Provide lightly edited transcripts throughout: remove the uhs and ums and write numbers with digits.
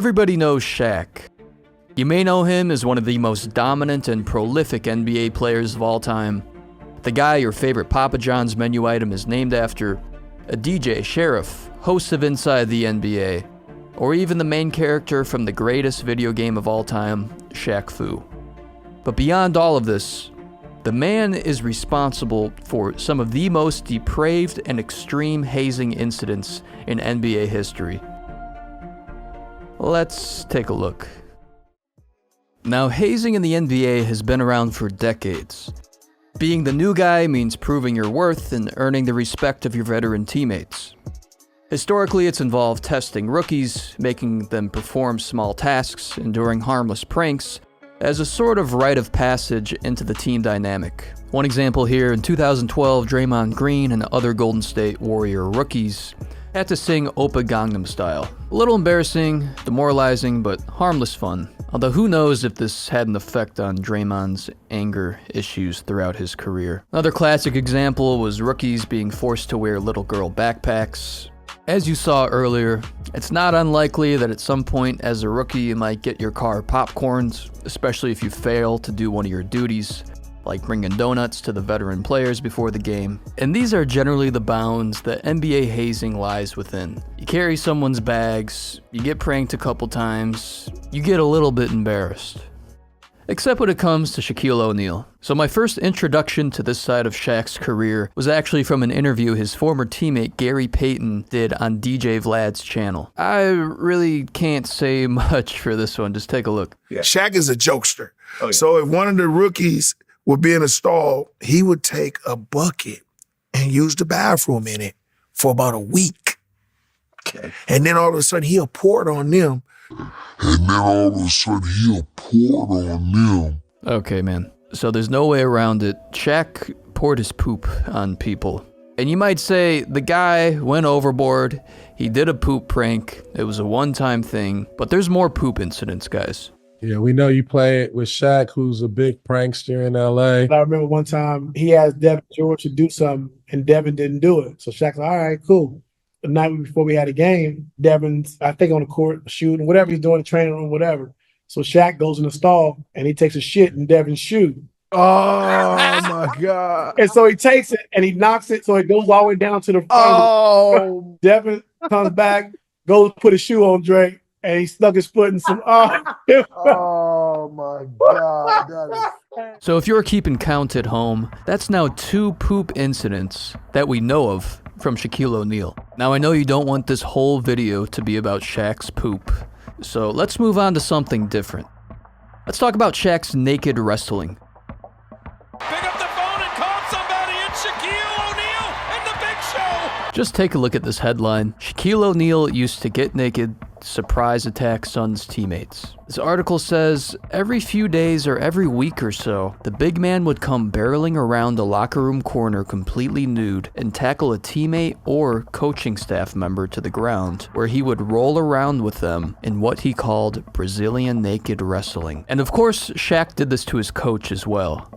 Everybody knows Shaq. You may know him as one of the most dominant and prolific NBA players of all time. The guy your favorite Papa John's menu item is named after, a DJ, sheriff, host of Inside the NBA, or even the main character from the greatest video game of all time, Shaq Fu. But beyond all of this, the man is responsible for some of the most depraved and extreme hazing incidents in NBA history. Let's take a look. Now, hazing in the NBA has been around for decades. Being the new guy means proving your worth and earning the respect of your veteran teammates. Historically, it's involved testing rookies, making them perform small tasks, enduring harmless pranks, as a sort of rite of passage into the team dynamic. One example here, in 2012, Draymond Green and other Golden State Warrior rookies had to sing Oppa Gangnam Style. A little embarrassing, demoralizing, but harmless fun. Although who knows if this had an effect on Draymond's anger issues throughout his career. Another classic example was rookies being forced to wear little girl backpacks. As you saw earlier, it's not unlikely that at some point as a rookie you might get your car popcorned, especially if you fail to do one of your duties, like bringing donuts to the veteran players before the game. And these are generally the bounds that NBA hazing lies within. You carry someone's bags, you get pranked a couple times, you get a little bit embarrassed. Except when it comes to Shaquille O'Neal. So my first introduction to this side of Shaq's career was actually from an interview his former teammate Gary Payton did on DJ Vlad's channel. I really can't say much for this one, just take a look. Yeah. Shaq is a jokester. Oh, yeah. So if one of the rookies would be in a stall, he would take a bucket and use the bathroom in it for about a week. Okay. And then all of a sudden he'll pour it on them. Okay, man. So there's no way around it. Shaq poured his poop on people. And you might say the guy went overboard. He did a poop prank. It was a one-time thing. But there's more poop incidents, guys. Yeah, we know you played with Shaq, who's a big prankster in L.A. I remember one time he asked Devin George to do something, and Devin didn't do it. So Shaq's like, all right, cool. The night before we had a game, Devin's, I think, on the court shooting, whatever he's doing, the training room, whatever. So Shaq goes in the stall, and he takes a shit in Devin's shoe. Oh, my God. And so he takes it, and he knocks it, so it goes all the way down to the front. Oh. Devin comes back, goes put his shoe on Drake, and he stuck his foot in some. Oh my God. So if you're keeping count at home, that's now 2 poop incidents that we know of from Shaquille O'Neal. Now I know you don't want this whole video to be about Shaq's poop, so let's move on to something different. Let's talk about Shaq's naked wrestling. Pick up the phone and call somebody. It's Shaquille O'Neal and the Big Show. Just take a look at this headline. Shaquille O'Neal used to get naked, surprise attack Suns teammates. This article says, every few days or every week or so, the big man would come barreling around the locker room corner completely nude and tackle a teammate or coaching staff member to the ground, where he would roll around with them in what he called Brazilian naked wrestling. And of course, Shaq did this to his coach as well.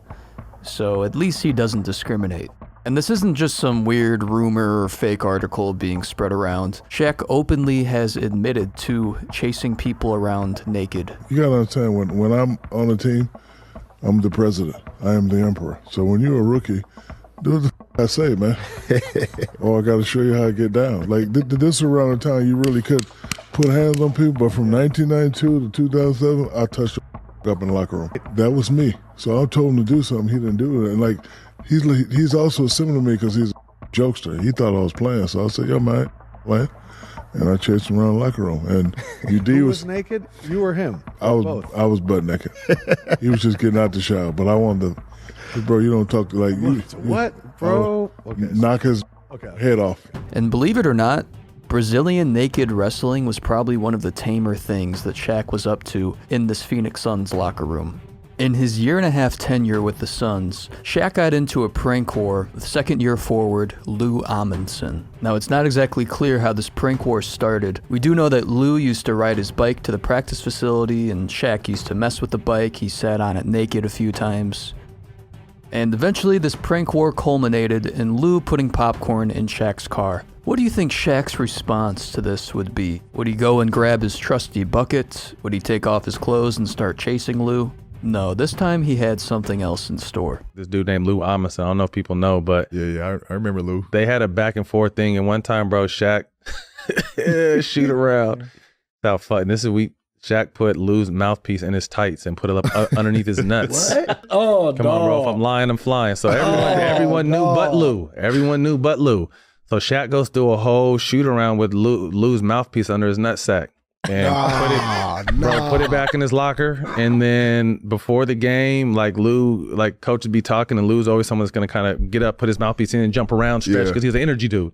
So at least he doesn't discriminate. And this isn't just some weird rumor or fake article being spread around. Shaq openly has admitted to chasing people around naked. You gotta understand, when I'm on a team, I'm the president. I am the emperor. So when you're a rookie, do the I say, man. Or I gotta show you how to get down. Like, this around the time you really could put hands on people, but from 1992 to 2007, I touched up in the locker room. That was me. So I told him to do something, he didn't do it. And like, he's also similar to me because he's a jokester. He thought I was playing, so I said, yo, man, playing. And I chased him around the locker room. And UD Who was naked? You or him? I was butt naked. He was just getting out the shower, but I wanted to, bro, you don't talk to, like, what, bro? Knock his head off. And believe it or not, Brazilian naked wrestling was probably one of the tamer things that Shaq was up to in this Phoenix Suns locker room. In his year-and-a-half tenure with the Suns, Shaq got into a prank war with second-year forward Lou Amundsen. Now, it's not exactly clear how this prank war started. We do know that Lou used to ride his bike to the practice facility, and Shaq used to mess with the bike. He sat on it naked a few times. And eventually, this prank war culminated in Lou putting popcorn in Shaq's car. What do you think Shaq's response to this would be? Would he go and grab his trusty bucket? Would he take off his clothes and start chasing Lou? No, this time he had something else in store. This dude named Lou Amos, I don't know if people know, but Yeah, I remember Lou. they had a back and forth thing, and one time, bro, Shaq shoot around. How fun. Shaq put Lou's mouthpiece in his tights and put it up underneath his nuts. What? Oh, Come on, bro. If I'm lying, I'm flying. So everyone knew but Lou. Everyone knew but Lou. So Shaq goes through a whole shoot around with Lou's mouthpiece under his nutsack. And put it back in his locker. And then before the game, like coach would be talking, and Lou's always someone that's gonna kind of get up, put his mouthpiece in, and jump around, stretch, because he's an energy dude.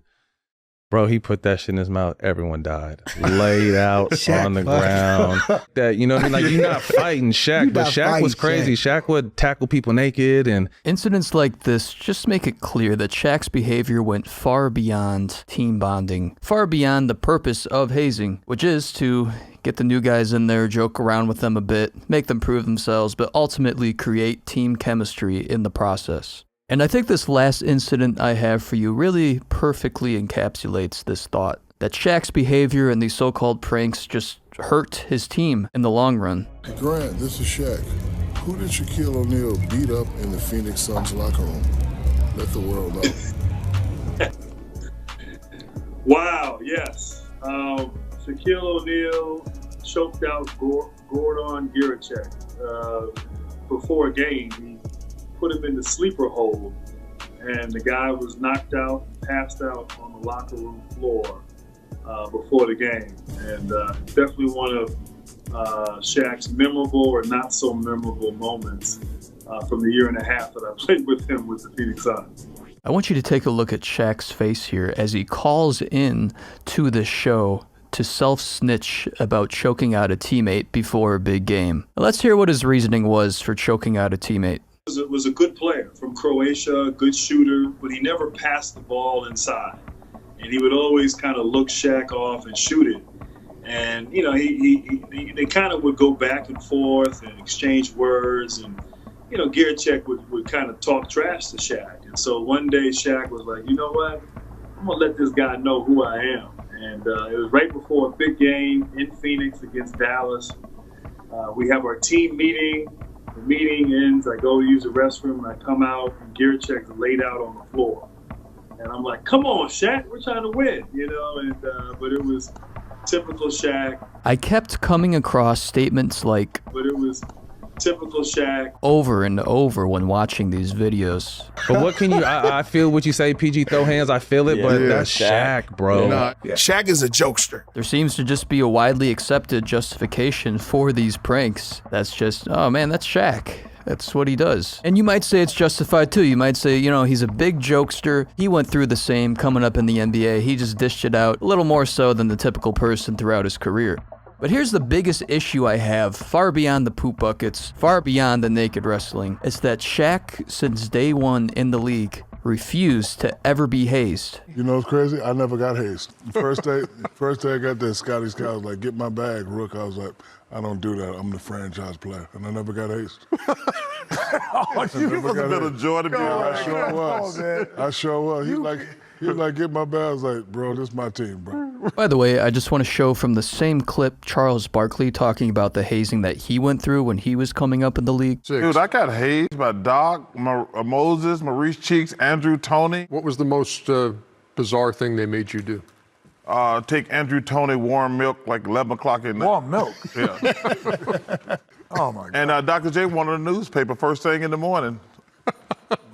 Bro, he put that shit in his mouth. Everyone died. Laid out on the ground. That, you know what I mean? Like, you're not fighting Shaq, but Shaq was crazy. Shaq would tackle people naked. And incidents like this just make it clear that Shaq's behavior went far beyond team bonding, far beyond the purpose of hazing, which is to get the new guys in there, joke around with them a bit, make them prove themselves, but ultimately create team chemistry in the process. And I think this last incident I have for you really perfectly encapsulates this thought, that Shaq's behavior and these so-called pranks just hurt his team in the long run. Hey, Grant, this is Shaq. Who did Shaquille O'Neal beat up in the Phoenix Suns locker room? Let the world know. Wow, yes. Shaquille O'Neal choked out Gordon Giricek before a game. He put him in the sleeper hold, and the guy was knocked out, passed out on the locker room floor before the game. And definitely one of Shaq's memorable or not so memorable moments from the year and a half that I played with him with the Phoenix Suns. I want you to take a look at Shaq's face here as he calls in to this show to self-snitch about choking out a teammate before a big game. Let's hear what his reasoning was for choking out a teammate. Was a good player from Croatia, good shooter, but he never passed the ball inside. And he would always kind of look Shaq off and shoot it. And, you know, they kind of would go back and forth and exchange words. And, you know, Giricek would kind of talk trash to Shaq. And so one day Shaq was like, you know what? I'm going to let this guy know who I am. And it was right before a big game in Phoenix against Dallas. We have our team meeting. The meeting ends, I go to use the restroom, and I come out, and Giricek's laid out on the floor. And I'm like, come on, Shaq, we're trying to win, you know, and but it was typical Shaq. I kept coming across statements like, but it was typical Shaq over and over when watching these videos. But what can you, I feel what you say, PG, throw hands, I feel it, but that's Shaq, bro. Shaq is a jokester. There seems to just be a widely accepted justification for these pranks. That's just, oh man, that's Shaq. That's what he does. And you might say it's justified too. You might say, you know, he's a big jokester. He went through the same coming up in the NBA. He just dished it out a little more so than the typical person throughout his career. But here's the biggest issue I have, far beyond the poop buckets, far beyond the naked wrestling, is that Shaq, since day one in the league, refused to ever be hazed. You know what's crazy? I never got hazed. First day I got there, Scotty Scott was like, get my bag, Rook. I was like, I don't do that. I'm the franchise player. And I never got hazed. You must have been a joy to be around. I sure was. I sure was. He was like, get my bag. I was like, bro, this is my team, bro. By the way, I just want to show from the same clip Charles Barkley talking about the hazing that he went through when he was coming up in the league. Dude, I got hazed by Doc, Moses, Maurice Cheeks, Andrew Toney. What was the most bizarre thing they made you do? Take Andrew Toney warm milk like 11 o'clock at night. Warm milk? Yeah. Oh, my God. And Dr. J wanted a newspaper first thing in the morning.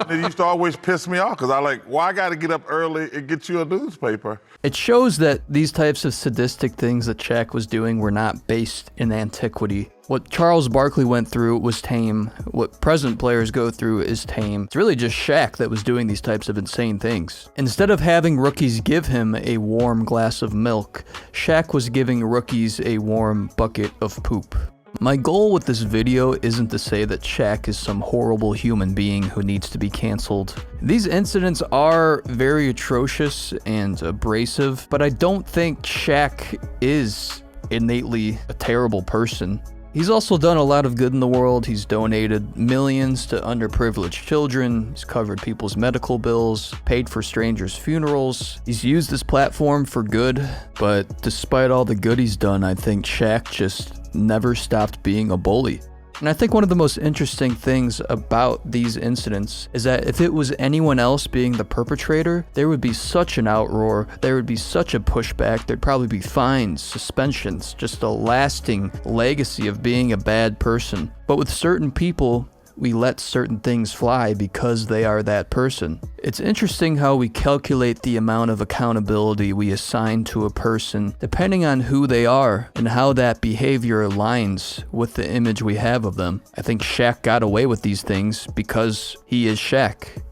It used to always piss me off because I like, why I got to get up early and get you a newspaper? It shows that these types of sadistic things that Shaq was doing were not based in antiquity. What Charles Barkley went through was tame. What present players go through is tame. It's really just Shaq that was doing these types of insane things. Instead of having rookies give him a warm glass of milk, Shaq was giving rookies a warm bucket of poop. My goal with this video isn't to say that Shaq is some horrible human being who needs to be canceled. These incidents are very atrocious and abrasive, but I don't think Shaq is innately a terrible person. He's also done a lot of good in the world. He's donated millions to underprivileged children. He's covered people's medical bills, paid for strangers' funerals. He's used this platform for good, but despite all the good he's done, I think Shaq just never stopped being a bully. And I think one of the most interesting things about these incidents is that if it was anyone else being the perpetrator, there would be such an outroar, there would be such a pushback, there'd probably be fines, suspensions, just a lasting legacy of being a bad person. But with certain people, we let certain things fly because they are that person. It's interesting how we calculate the amount of accountability we assign to a person depending on who they are and how that behavior aligns with the image we have of them. I think Shaq got away with these things because he is Shaq.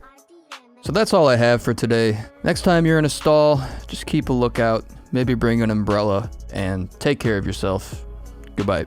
So that's all I have for today. Next time you're in a stall, just keep a lookout, maybe bring an umbrella, and take care of yourself. Goodbye.